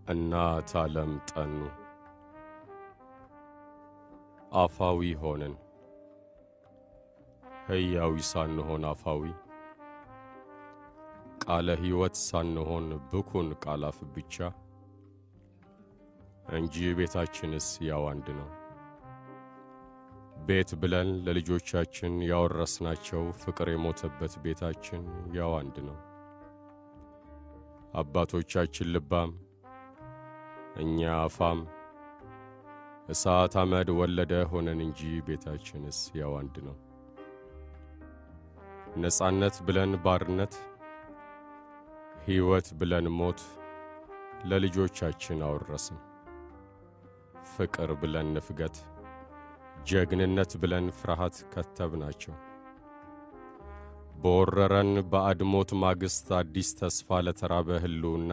እናት ዓለም ጠኑ አፋዊ ሆነን ሕያዊ ሳንሆን አፋዊ ቃለ ሕይወት ሳንሆን ብኩን ቃላፍ ብቻ እንጂ ቤታችንስ ያው አንድ ነው። ቤት ብለን ለልጆቻችን ያወረስናቸው ፍቅር የሞተበት ቤታችን ያው አንድ ነው። አባቶቻችን ልባም እኛ አፋም እሳት አመድ ወለደ ሆነን እንጂ ቤታችንስ ያው አንድ ነው። ነጻነት ብለን ባርነት ሕይወት ብለን ሞት ለልጆቻችን አወረስን። ፍቅር ብለን ንፍገት ጀግንነት ብለን ፍርሃት ከተብናቸው። በወረረን በአድሞት ማግስት አዲስ ተስፋ ለተራበ ህልውና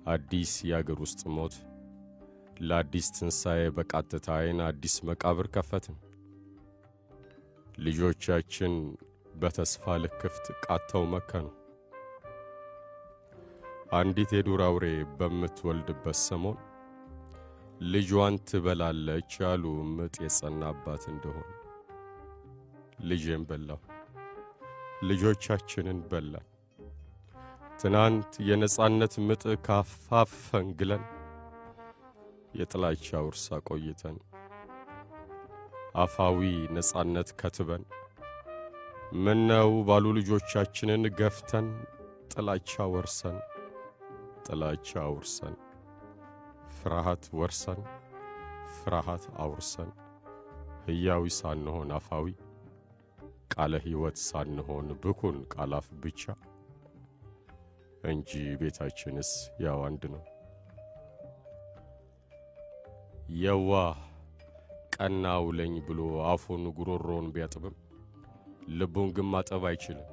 አዲስ ያገር ውስጥ ሞት ለአዲስ ትንሣኤ በቃተታ አይን አዲስ መቃብር ከፈትን። ልጆቻችን በተስፋ ልክፍት ቃተው መከኑ። አንዲት የዱር አውሬ በምትወልድበት ሰሞን ልጇን ትበላለች አሉ ምጥ የጸናባት እንደሆነ። ልጄን በላው ልጆቻችንን በላን። ትናንት የነጻነት ምጥ ካፋፈን ግለን የጥላቻ ውርሳ ቆይተን አፋዊ ነጻነት ከትበን ምነው ባሉ ልጆቻችንን ገፍተን ጥላቻ ወርሰን ጥላቻ አውርሰን ፍርሃት ወርሰን ፍርሃት አውርሰን ሕያዊ ሳንሆን አፋዊ ቃለ ሕይወት ሳንሆን ብኩን ቃላፍ ብቻ እንጂ ቤታችንስ ያው አንድ ነው። የዋህ ቀናው ለኝ ብሎ አፉን ጉሮሮን ቢያጥብም ልቡን ግን ማጠብ አይችልም።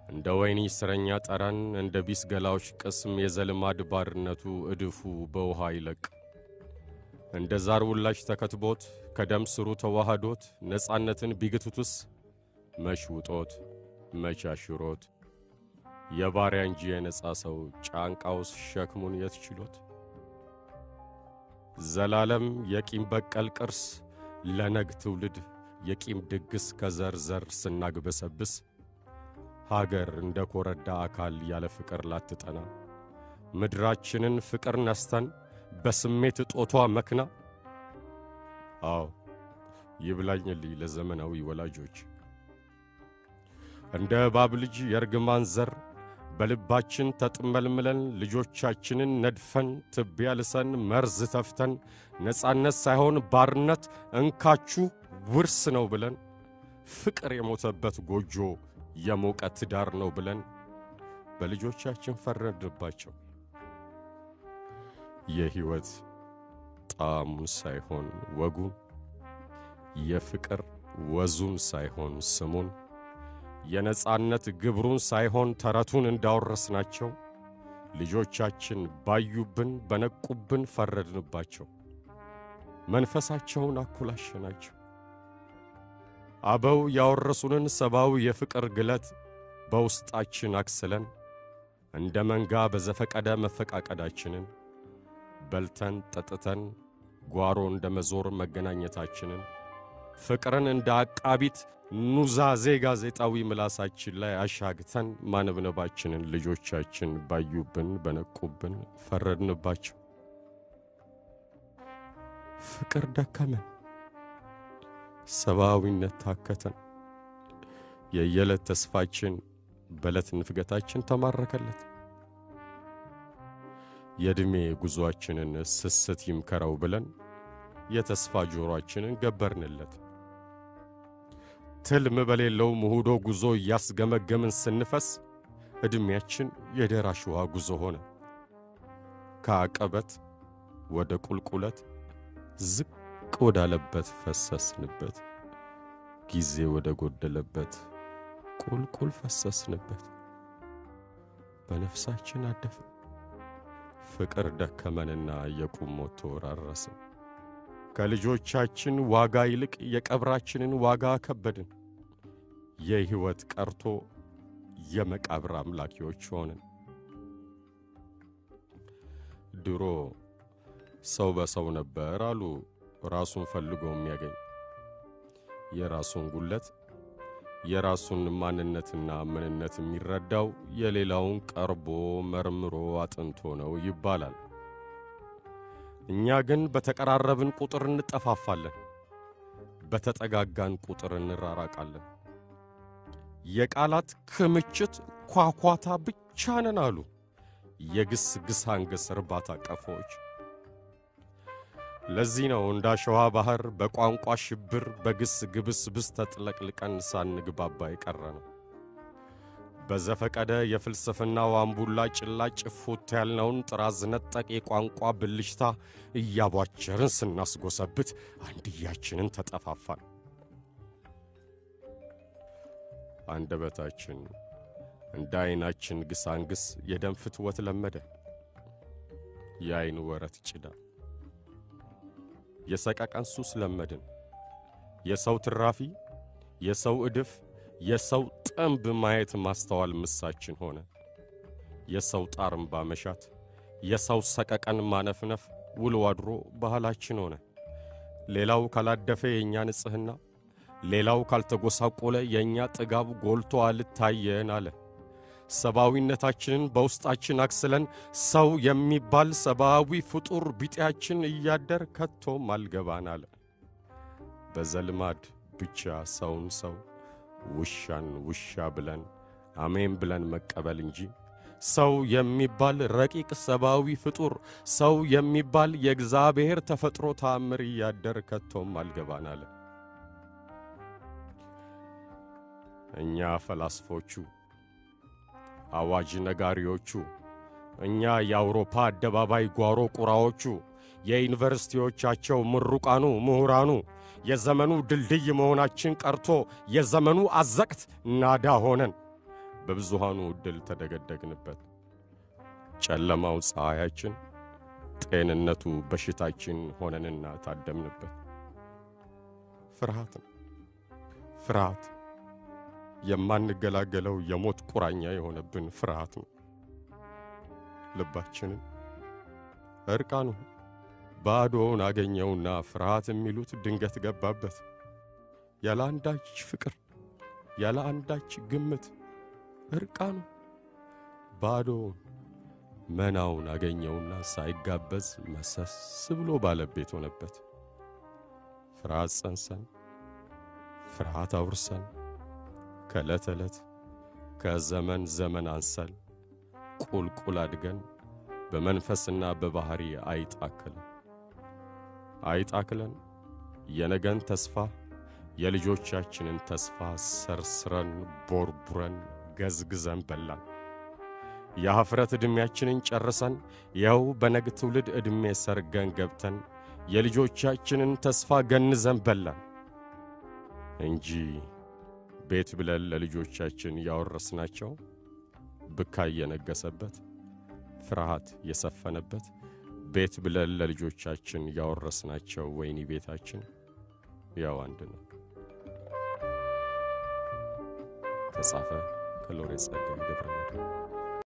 እንደ ወይኒ ስረኛ ጠረን እንደ ቢስ ገላዎች ቅስም የዘልማድ ባርነቱ እድፉ በውሃ ይለቅ። እንደ ዛር ውላጅ ተከትቦት ከደም ስሩ ተዋህዶት ነጻነትን ቢግቱትስ መች ውጦት መች አሽሮት የባሪያ እንጂ የነጻ ሰው ጫንቃውስ ሸክሙን የት ችሎት። ዘላለም የቂም በቀል ቅርስ ለነግ ትውልድ የቂም ድግስ ከዘርዘር ስናግበሰብስ ሀገር እንደ ኮረዳ አካል ያለ ፍቅር ላትጠና ምድራችንን ፍቅር ነስተን በስሜት ጦቷ መክና። አዎ ይብላኝልኝ ለዘመናዊ ወላጆች እንደ ባብ ልጅ የርግማን ዘር በልባችን ተጥመልምለን ልጆቻችንን ነድፈን ትቢያ ልሰን መርዝ ተፍተን ነጻነት ሳይሆን ባርነት እንካችሁ ውርስ ነው ብለን ፍቅር የሞተበት ጎጆ የሞቀ ትዳር ነው ብለን በልጆቻችን ፈረድንባቸው። የሕይወት ጣዕሙን ሳይሆን ወጉን የፍቅር ወዙን ሳይሆን ስሙን የነጻነት ግብሩን ሳይሆን ተረቱን እንዳወረስናቸው ልጆቻችን ባዩብን በነቁብን ፈረድንባቸው። መንፈሳቸውን አኩላሸናቸው። አበው ያወረሱንን ሰባው የፍቅር ግለት በውስጣችን አክስለን እንደ መንጋ በዘፈቀደ መፈቃቀዳችንን በልተን ጠጥተን ጓሮ እንደ መዞር መገናኘታችንን ፍቅርን እንደ አቃቢት ኑዛዜ ጋዜጣዊ ምላሳችን ላይ አሻግተን ማንብነባችንን ልጆቻችን ባዩብን በነቁብን ፈረድንባቸው። ፍቅር ደከመን፣ ሰብአዊነት ታከተን፣ የየለት ተስፋችን በለት ንፍገታችን ተማረከለት። የእድሜ ጉዞአችንን ስስት ይምከረው ብለን የተስፋ ጆሮአችንን ገበርንለት። ትልም በሌለው ሙሁዶ ጉዞ ያስገመገምን ስንፈስ እድሜያችን የደራሽ ውሃ ጉዞ ሆነ። ከአቀበት ወደ ቁልቁለት ዝቅ ወዳለበት ፈሰስንበት። ጊዜ ወደ ጎደለበት ቁልቁል ፈሰስንበት። በነፍሳችን አደፍን። ፍቅር ደከመንና የቁም ሞት ተወራረስን። ከልጆቻችን ዋጋ ይልቅ የቀብራችንን ዋጋ ከበድን። የሕይወት ቀርቶ የመቃብር አምላኪዎች ሆንን። ድሮ ሰው በሰው ነበር አሉ ራሱን ፈልጎ የሚያገኝ የራሱን ጉለት የራሱን ማንነትና ምንነት የሚረዳው የሌላውን ቀርቦ መርምሮ አጥንቶ ነው ይባላል። እኛ ግን በተቀራረብን ቁጥር እንጠፋፋለን፣ በተጠጋጋን ቁጥር እንራራቃለን። የቃላት ክምችት ኳኳታ ብቻ ነን አሉ የግስ ግሳንግስ እርባታ ቀፎች። ለዚህ ነው እንዳሸዋ ባህር በቋንቋ ሽብር በግስ ግብስብስ ተጥለቅልቀን ሳንግባባ የቀረነው። በዘፈቀደ የፍልስፍናው አምቡላ ጭላጭ ፉት ያልነውን ጥራዝ ነጠቅ የቋንቋ ብልሽታ እያቧቸርን ስናስጎሰብት አንድያችንን ተጠፋፋን። አንደበታችን እንደ ዓይናችን ግሳንግስ የደም ፍትወት ለመደ። የዓይን ወረት ጭዳ የሰቀቀን ሱስ ለመድን። የሰው ትራፊ የሰው እድፍ የሰው ጥንብ ማየት ማስተዋል ምሳችን ሆነ። የሰው ጣርምባ መሻት የሰው ሰቀቀን ማነፍነፍ ውሎ አድሮ ባህላችን ሆነ። ሌላው ካላደፈ የኛ ንጽህና ሌላው ካልተጎሳቆለ የኛ ጥጋብ ጎልቶ አልታየን አለ። ሰባዊነታችንን በውስጣችን አክስለን ሰው የሚባል ሰባዊ ፍጡር ቢጤያችን እያደር ከቶም አልገባን አለ። በዘልማድ ብቻ ሰውን ሰው ውሻን ውሻ ብለን አሜን ብለን መቀበል እንጂ ሰው የሚባል ረቂቅ ሰባዊ ፍጡር ሰው የሚባል የእግዚአብሔር ተፈጥሮ ተአምር እያደር ከቶም አልገባን አለ። እኛ ፈላስፎቹ አዋጅ ነጋሪዎቹ እኛ የአውሮፓ አደባባይ ጓሮ ቁራዎቹ የዩኒቨርሲቲዎቻቸው ምሩቃኑ ምሁራኑ የዘመኑ ድልድይ መሆናችን ቀርቶ የዘመኑ አዘቅት ናዳ ሆነን በብዙሃኑ ዕድል ተደገደግንበት። ጨለማው ፀሐያችን ጤንነቱ በሽታችን ሆነንና ታደምንበት። ፍርሃት የማንገላገለው የሞት ቁራኛ የሆነብን ፍርሃት ነው። ልባችንን እርቃኑ ባዶውን አገኘውና ፍርሃት የሚሉት ድንገት ገባበት። ያለ አንዳች ፍቅር ያለ አንዳች ግምት እርቃኑ ባዶውን መናውን አገኘውና ሳይጋበዝ መሰስ ብሎ ባለቤት ሆነበት። ፍርሃት ጸንሰን ፍርሃት አውርሰን ከለተለት ከዘመን ዘመን አንሰል ቁልቁል አድገን በመንፈስና በባህሪ አይጣክለን የነገን ተስፋ የልጆቻችንን ተስፋ ሰርስረን ቦርቡረን ገዝግዘን በላን። የኀፍረት ዕድሜያችንን ጨርሰን ያው በነግ ትውልድ ዕድሜ ሰርገን ገብተን የልጆቻችንን ተስፋ ገንዘን በላን እንጂ ቤት ብለን ለልጆቻችን ያወረስናቸው ብካይ የነገሰበት ፍርሃት የሰፈነበት ቤት ብለን ለልጆቻችን ያወረስናቸው ወይኒ ቤታችን ያው አንድ ነው። ተጻፈ ከሎሬት ጸጋዬ ገብረመድኅን